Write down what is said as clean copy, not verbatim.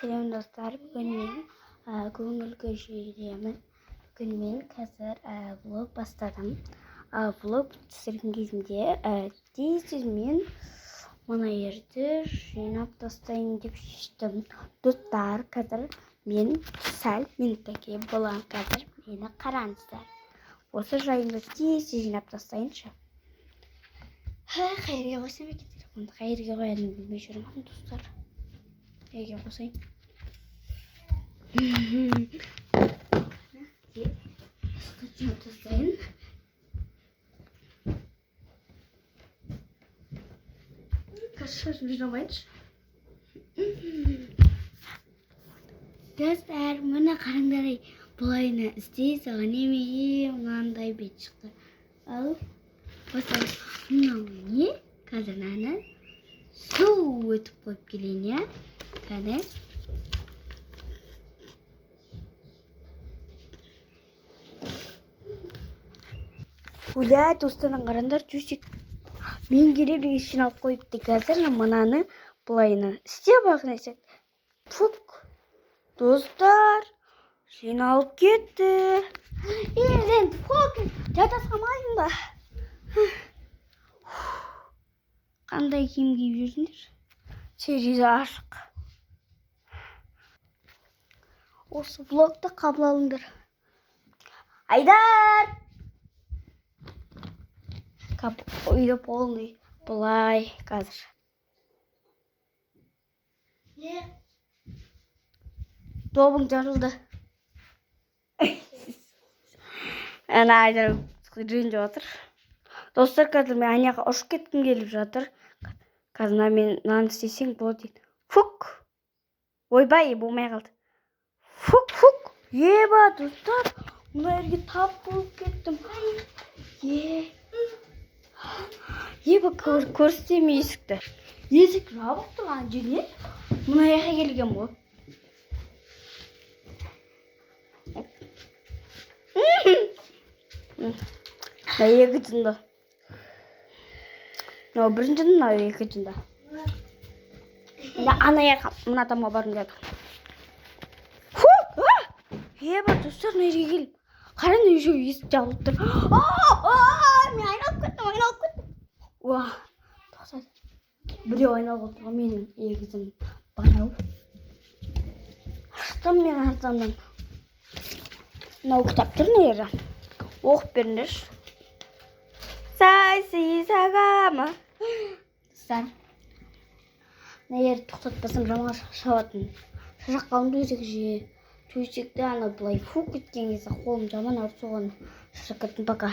Selam dostlar. Bugün men көңіл көшіремін. Bugün men қазір vlog бастадым. Vlog түсірген кезімде тез мен мына жерді жинап тастайын деп шештім. Достар, қазір мен сәл минутке боламын. Қазір мені қараңыздар. Осы жайымды тез жинап тастайыншы. Қайерге қойсам екен телефонды? Қайерге қоятынымды білмей жүрмін достар. Қайерге қойсайын? Жинап тастайын. Қазір жинамайыншы. Достар, мына қараңдар, бұлайны істей саған неме мынандай бет шықты. Ал осы мынау не? Қазір мені су өтіп қойып келейін, я? Кәне. Уля, достарың қараңдар, жүсек. Мен келіп жинап қойыпты. Қазір мынаны бұлайны істеп ақнайсақ. Фук. Достар, жиналып кетті. Елден фук. Жата самайын ба? Қандай киім киіп жүрсіңдер? Тереза ашық. Осы блогты қабыл алыңдар. Айдар! Үйді полный бұлай қазір. Добың жарылды. Әне Айдар ренжіп жатыр. Достар, қазір мен аяға ұшып кеткім келіп жатыр. Қазір мен нан істесең болады дейді. Фук! Ойбай, болмай қалды. Фук! Еба, достар, мына жерге тап болып кеттім. Еба, көрсетем есікті. Есік жабық тұрған жеріне мына жаққа келгем ғой. Мына екіншінде. Мына біріншінде, мына екіншінде. Ана жаққа, мына тамға барым деді. Еба, достар, мына жерге келіп. Қаран үйші есік жабылып тұр. Мен айналып кеттім. Тоқсат. Біреу айналып отырған менің егізім банау. Шықтым мен артамдан. Мынау кітап тұр не ері? Оқып беріңдерші. Сайсы сағамы. Достар. Мына ері тоқтатпасам жаман шабатын. Шашақ қалымды өзек жүйе. Төсекті ана бұлай фук кеткен кезде қолым жаман ауыр соған. Шашақ кеттім пока.